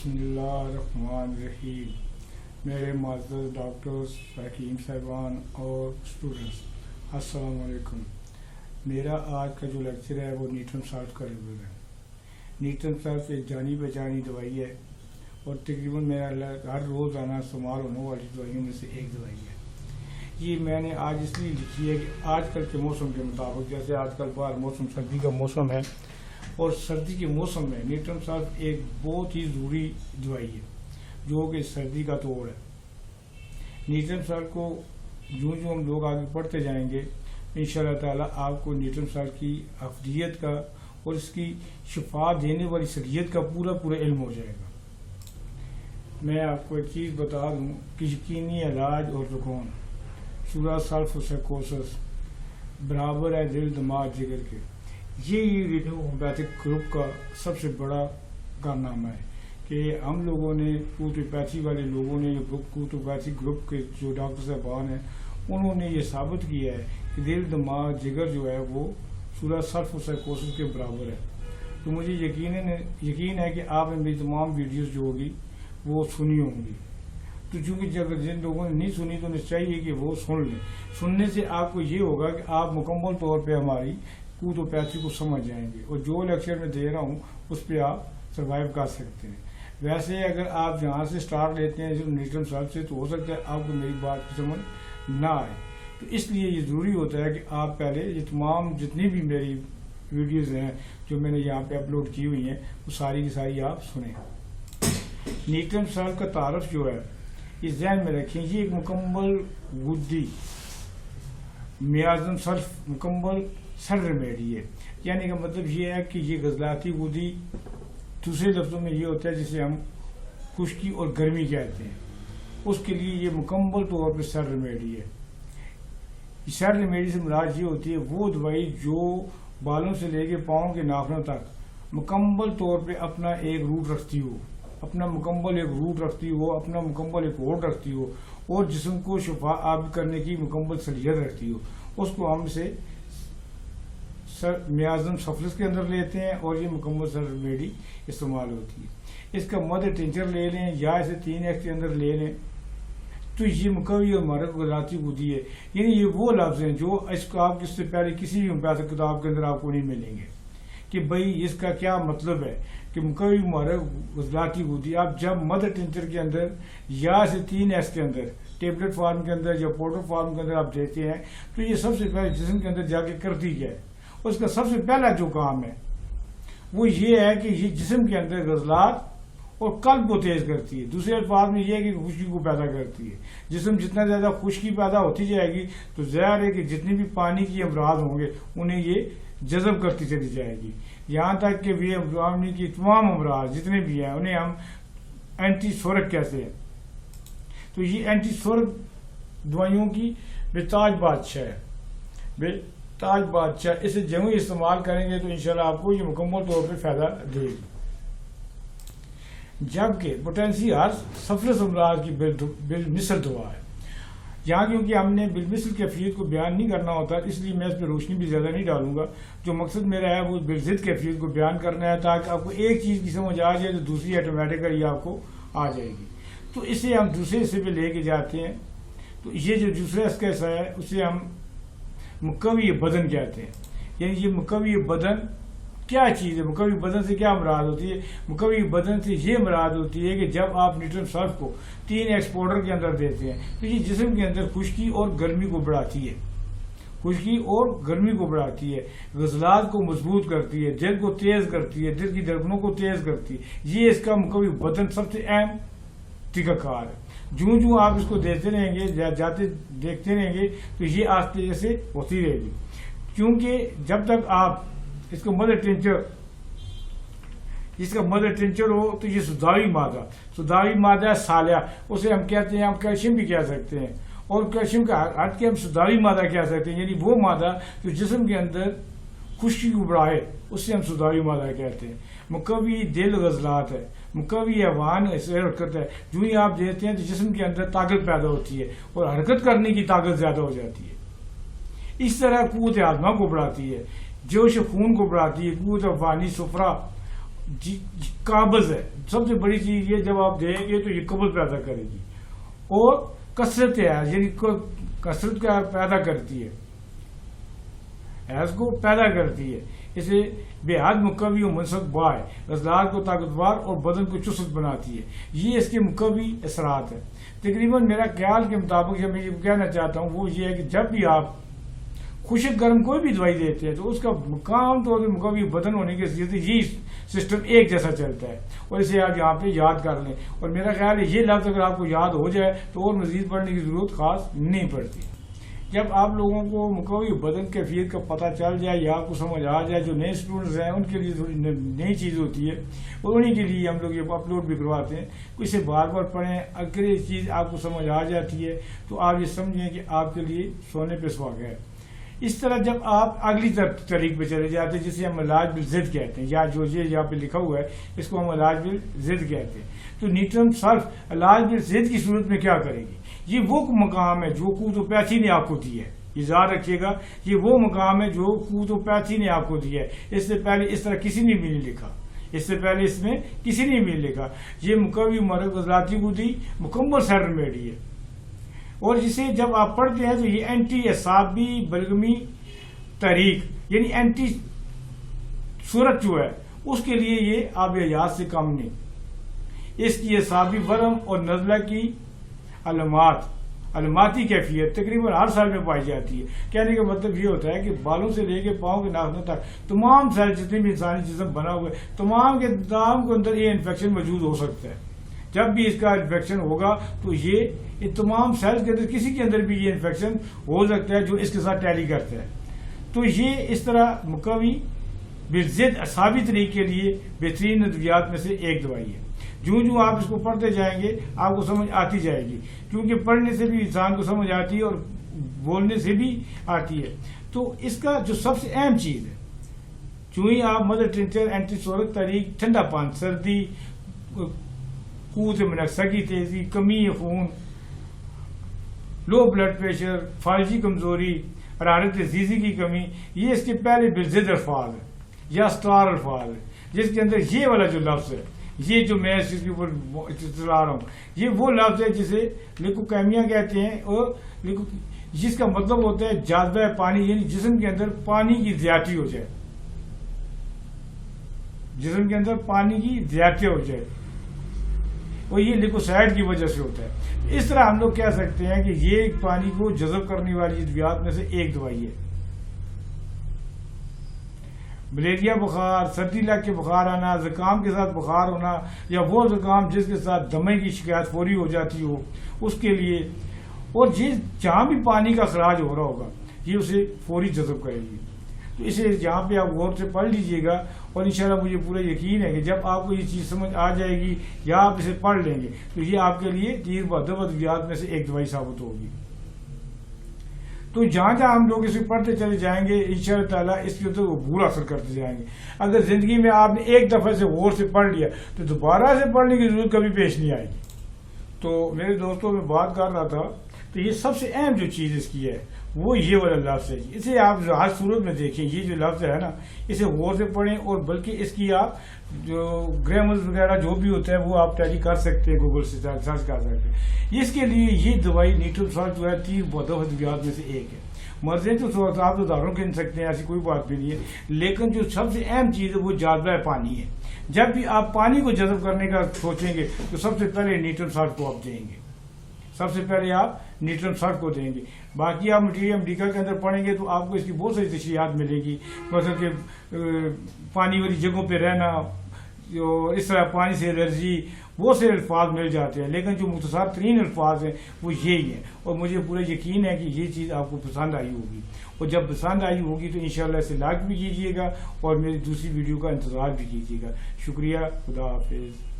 بسم اللہ الرحمن الرحیم. میرے معزز ڈاکٹرز، حکیم صاحبان اور اسٹوڈنٹس، السلام علیکم. میرا آج کا جو لیکچر ہے وہ نیٹرم سالٹ کا ریویو ہے. نیٹرم سالٹ ایک جانی پہچانی دوائی ہے اور تقریباً میرا ہر روزانہ استعمال ہونے والی دوائیوں میں سے ایک دوائی ہے. یہ میں نے آج اس لیے لکھی ہے کہ آج کل کے موسم کے مطابق، جیسے آج کل باہر موسم سردی کا موسم ہے اور سردی کے موسم میں نیٹرم سالٹ ایک بہت ہی ضروری دوائی ہے جو کہ سردی کا توڑ ہے. نیٹرم سالٹ کو جو ہم لوگ آگے پڑھتے جائیں گے انشاءاللہ تعالی آپ کو نیٹرم سالٹ کی افادیت کا اور اس کی شفا دینے والی صلاحیت کا پورا علم ہو جائے گا. میں آپ کو ایک چیز بتا دوں کہ یقینی علاج اور زکام شورا سلفوسائکوسس برابر ہے دل دماغ جگر کے. یہ ریڈیو ہومیوپیتھک گروپ کا سب سے بڑا کارنامہ ہے کہ ہم لوگوں نے کوٹوپیتھی والے لوگوں نے کوٹوپیتھی گروپ کے جو ڈاکٹر صاحبان ہیں انہوں نے یہ ثابت کیا ہے کہ دل دماغ جگر جو ہے وہ شورا سلفوسائکوسس کے برابر ہے. تو مجھے یقین ہے کہ آپ نے میری تمام ویڈیوز جو ہوگی وہ سنی ہوں گی. تو چونکہ جن لوگوں نے نہیں سنی تو انہیں چاہیے کہ وہ سن لیں. سننے سے آپ کو یہ ہوگا کہ آپ مکمل طور پہ ہماری کوٹوپیتھی کو سمجھ جائیں گے اور جو لیکچر میں دے رہا ہوں اس پہ آپ سروائیو کر سکتے ہیں. ویسے اگر آپ جہاں سے سٹارٹ لیتے ہیں نیٹرم سالٹ سے تو ہو سکتا ہے آپ کو میری بات کی سمجھ نہ آئے. تو اس لیے یہ ضروری ہوتا ہے کہ آپ پہلے یہ تمام جتنی بھی میری ویڈیوز ہیں جو میں نے یہاں پہ اپلوڈ کی ہوئی ہیں وہ ساری کی ساری آپ سنیں. نیٹرم سالٹ کا تعارف جو ہے یہ ذہن میں رکھیں، یہ ایک مکمل غدی میازم سلف مکمل سر ریمیڈی ہے. یعنی کہ مطلب یہ ہے کہ یہ غضلاتی غدی دوسرے لفظوں میں یہ ہوتا ہے جسے ہم خشکی اور گرمی کہتے ہیں. اس کے لیے یہ مکمل طور پہ سر ریمیڈی ہے. سر ریمیڈی سے مراد یہ ہوتی ہے وہ دوائی جو بالوں سے لے کے پاؤں کے ناخنوں تک مکمل طور پہ اپنا ایک روٹ رکھتی ہو، اپنا مکمل ایک روٹ رکھتی ہو، اپنا مکمل ایک ہوڑ رکھتی ہو اور جسم کو شفا آب کرنے کی مکمل صلاحیت رکھتی ہو. اس کو ہم سے میازم سفلس کے اندر لیتے ہیں اور یہ مکمل سر ریمیڈی استعمال ہوتی ہے. اس کا مدر ٹنچر لے لیں یا اسے 3x کے اندر لے لیں تو یہ مقوی اور مرک غضلاتی غدی ہے. یعنی یہ وہ لفظ ہیں جو اس کو آپ سے پہلے کسی بھی ہومیوپیتھک کتاب کے اندر آپ کو نہیں ملیں گے کہ بھائی اس کا کیا مطلب ہے کہ مقوی مرک غضلاتی غدی آپ جب مدر ٹنچر کے اندر یا اسے 3x کے اندر ٹیبلٹ فارم کے اندر یا پاؤڈر فارم کے اندر آپ دیتے ہیں تو یہ سب سے پہلے جسم کے اندر جا کے کرتی کیا ہے. اس کا سب سے پہلا جو کام ہے وہ یہ ہے کہ یہ جسم کے اندر غضلات اور قلب کو تیز کرتی ہے. دوسرے الفاظ میں یہ ہے کہ خشکی کو پیدا کرتی ہے. جسم جتنا زیادہ خشکی پیدا ہوتی جائے گی تو ظاہر ہے کہ جتنے بھی پانی کی امراض ہوں گے انہیں یہ جذب کرتی چلی جائے گی. یہاں تک کہ بھی پانی کی تمام امراض جتنے بھی ہیں انہیں ہم اینٹی سورک کہتے ہیں. تو یہ اینٹی سورک دوائیوں کی بےتاج بادشاہ ہے، تاج بادشاہ. اسے جب ہی استعمال کریں گے تو انشاءاللہ آپ کو یہ مکمل طور پہ فائدہ دے گی. جبکہ پوٹینسی ہر سفلس امراض کی بالمثل دوا ہے. یہاں کیونکہ ہم نے بالمثل کیفیت کو بیان نہیں کرنا ہوتا اس لیے میں اس پہ روشنی بھی زیادہ نہیں ڈالوں گا. جو مقصد میرا ہے وہ بالضد کیفیت کو بیان کرنا ہے تاکہ آپ کو ایک چیز کی سمجھ آ جائے تو دوسری آٹومیٹیکلی آپ کو آ جائے گی. تو اسے ہم دوسرے حصے پہ لے کے جاتے ہیں. تو یہ جو دوسرا اس کا حصہ ہے اسے ہم مقوی بدن کہتے ہیں. یعنی یہ مقوی بدن کیا چیز ہے؟ مقوی بدن سے کیا مراد ہوتی ہے؟ مقوی بدن سے یہ مراد ہوتی ہے کہ جب آپ نیٹرم سالٹ کو 3x پاؤڈر کے اندر دیتے ہیں تو یہ جسم کے اندر خشکی اور گرمی کو بڑھاتی ہے، خشکی اور گرمی کو بڑھاتی ہے، غضلات کو مضبوط کرتی ہے، دل کو تیز کرتی ہے، دل کی دھڑکنوں کو تیز کرتی ہے. یہ اس کا مقوی بدن سب سے اہم طریقہ کار ہے. جو آپ اس کو دیتے رہیں گے جاتے دیکھتے رہیں گے تو یہ آہستہ سے ہوتی رہے گی. کیونکہ جب تک آپ اس کا مدر ٹنچر ہو تو یہ سداوی مادہ سالیہ اسے ہم کہتے ہیں، ہم کیلشیم بھی کہہ سکتے ہیں اور کیلشیم کا ہٹ کے ہم سداوی مادہ کہہ سکتے ہیں. یعنی وہ مادہ جو جسم کے اندر خشکی کو بڑھائے اس سے ہم سداوی مادہ کہتے ہیں. مقوی دل غضلات ہے، مقوی ایوان حرکت ہے. جو ہی آپ دیتے ہیں تو جسم کے اندر طاقت پیدا ہوتی ہے اور حرکت کرنے کی طاقت زیادہ ہو جاتی ہے. اس طرح قوت ہاضمہ کو بڑھاتی ہے، جوش خون کو بڑھاتی ہے، قوت افغانی سفرہ قابض ہے. سب سے بڑی چیز یہ جب آپ دیں گے تو یہ قبض پیدا کرے گی اور کثرت حیض یعنی کثرت کا پیدا کرتی ہے, حیض کو پیدا کرتی ہے. اسے بے حد مقوی و منصب با ہے, عضلات کو طاقتور اور بدن کو چست بناتی ہے. یہ اس کے مقوی اثرات ہیں. تقریباً میرا خیال کے مطابق یہ میں کہنا چاہتا ہوں وہ یہ ہے کہ جب بھی آپ خشک گرم کوئی بھی دوائی دیتے ہیں تو اس کا عام طور پر مقوی بدن ہونے کی وجہ سے یہ سسٹم ایک جیسا چلتا ہے, اور اسے آپ یہاں پہ یاد کر لیں. اور میرا خیال ہے یہ لفظ اگر آپ کو یاد ہو جائے تو اور مزید پڑھنے کی ضرورت خاص نہیں پڑتی. جب آپ لوگوں کو مقوی بدن کیفیت کا پتہ چل جائے یا آپ کو سمجھ آ جائے, جو نئے اسٹوڈنٹس ہیں ان کے لیے تھوڑی نئی چیز ہوتی ہے اور انہیں کے لیے ہم لوگ یہ اپلوڈ بھی کرواتے ہیں. اسے بار بار پڑھیں. اگر یہ چیز آپ کو سمجھ آ جاتی ہے تو آپ یہ سمجھیں کہ آپ کے لیے سونے پہ سہاگا ہے. اس طرح جب آپ اگلی طریق پہ چلے جاتے ہیں جسے ہم علاج بالضد کہتے ہیں, یا جو یہ یہاں پہ لکھا ہوا ہے اس کو ہم علاج بالضد کہتے ہیں, تو نیوٹرم سلف علاج بالضد کی صورت میں کیا کرے گی؟ یہ وہ مقام ہے جو قوت و پیتھی نے آپ کو دی ہے. یہ یاد رکھیے گا, یہ وہ مقام ہے جو قوت و پیتھی نے آپ کو دیا ہے. اس سے پہلے اس طرح کسی نے بھی نہیں لکھا, اس سے پہلے اس میں کسی نے بھی نہیں لکھا. یہ مقوی مرکز عضلاتی کو دی مکمل سیٹ ریمیڈی ہے, اور جسے جب آپ پڑھتے ہیں تو یہ اینٹی اعصابی بلغمی تحریک یعنی اینٹی صورت جو ہے اس کے لیے یہ آب حیات سے کم نہیں. اس کی اعصابی ورم اور نزلہ کی علاماتی کیفیت تقریباً ہر سال میں پائی جاتی ہے. کہنے کا مطلب یہ ہوتا ہے کہ بالوں سے لے کے پاؤں کے ناخنوں تک تمام سیل جتنے بھی انسانی جسم بنا ہوا ہے تمام کے اندر یہ انفیکشن موجود ہو سکتا ہے. جب بھی اس کا انفیکشن ہوگا تو یہ تمام سیلز کے اندر کسی کے اندر بھی یہ انفیکشن ہو سکتا ہے جو اس کے ساتھ ٹیلی کرتا ہے. تو یہ اس طرح مقوی بالضد اعصابی طریقے کے لیے بہترین ادویات میں سے ایک دوائی ہے. جو آپ اس کو پڑھتے جائیں گے آپ کو سمجھ آتی جائے گی, کیونکہ پڑھنے سے بھی انسان کو سمجھ آتی ہے اور بولنے سے بھی آتی ہے. تو اس کا جو سب سے اہم چیز ہے, جو ہی آپ مدر ٹنچر اینٹی سورک تحریک, ٹھنڈا پان, سردی, قوت منقصہ کی تیزی, کمی خون, لو بلڈ پریشر, فالجی کمزوری, حرارت عزیزی کی کمی, یہ اس کے پہلے بالضد الفاظ ہے یا اسٹار الفاظ ہے, جس کے اندر یہ والا جو لفظ ہے, یہ جو میں اس کے اوپر چلا رہا ہوں, یہ وہ لفظ ہے جسے لیکوکیمیا کہتے ہیں, اور جس کا مطلب ہوتا ہے جاذبہ پانی, یعنی جسم کے اندر پانی کی زیادتی ہو جائے, جسم کے اندر پانی کی زیادتی ہو جائے, اور یہ لیکوسائڈ کی وجہ سے ہوتا ہے. اس طرح ہم لوگ کہہ سکتے ہیں کہ یہ پانی کو جذب کرنے والی ادویات میں سے ایک دوائی ہے. ملیریا بخار, سردی لگ کے بخار آنا, زکام کے ساتھ بخار ہونا, یا وہ زکام جس کے ساتھ دمے کی شکایت فوری ہو جاتی ہو اس کے لیے, اور جہاں بھی پانی کا اخراج ہو رہا ہوگا یہ اسے فوری جذب کرے گی. تو اسے یہاں پہ آپ غور سے پڑھ لیجئے گا, اور انشاءاللہ مجھے پورا یقین ہے کہ جب آپ کو یہ چیز سمجھ آ جائے گی یا آپ اسے پڑھ لیں گے تو یہ آپ کے لیے تیر بہادر ادویات میں سے ایک دوائی ثابت ہوگی. تو جہاں جہاں ہم لوگ اسے پڑھتے چلے جائیں گے انشاءاللہ تعالیٰ اس کے اوپر عبور حاصل کرتے جائیں گے. اگر زندگی میں آپ نے ایک دفعہ سے غور سے پڑھ لیا تو دوبارہ سے پڑھنے کی ضرورت کبھی پیش نہیں آئے گی. تو میرے دوستوں میں بات کر رہا تھا, تو یہ سب سے اہم جو چیز اس کی ہے وہ یہ والا لفظ ہے. اسے آپ ہر صورت میں دیکھیں, یہ جو لفظ ہے نا اسے غور سے پڑھیں, اور بلکہ اس کی آپ جو گرامرز وغیرہ جو بھی ہوتا ہے وہ آپ ٹیلی کر سکتے ہیں, گوگل سے سرچ کر سکتے ہیں. اس کے لیے یہ دوائی نیوٹرم سالٹ جو ہے 30 مؤدب ادویات میں سے ایک ہے. مرضیں تو آپ اداروں کے سکتے ہیں, ایسی کوئی بات بھی نہیں ہے, لیکن جو سب سے اہم چیز ہے وہ جاذبہ پانی ہے. جب بھی آپ پانی کو جذب کرنے کا سوچیں گے تو سب سے پہلے نیوٹرم سالٹ کو آپ دیں گے, سب سے پہلے آپ نیوٹرم سالٹ کو دیں گے. باقی آپ مٹیریل میڈیکل کے اندر پڑھیں گے تو آپ کو اس کی بہت ساری تشریحات ملے گی, مثلا کہ پانی والی جگہوں پہ رہنا, اس طرح پانی سے الرجی, بہت سے الفاظ مل جاتے ہیں, لیکن جو مختصر ترین الفاظ ہیں وہ یہی ہیں. اور مجھے پورا یقین ہے کہ یہ چیز آپ کو پسند آئی ہوگی, اور جب پسند آئی ہوگی تو انشاءاللہ اسے لائک بھی کیجیے گا اور میری دوسری ویڈیو کا انتظار بھی کیجیے گا. شکریہ, خدا حافظ.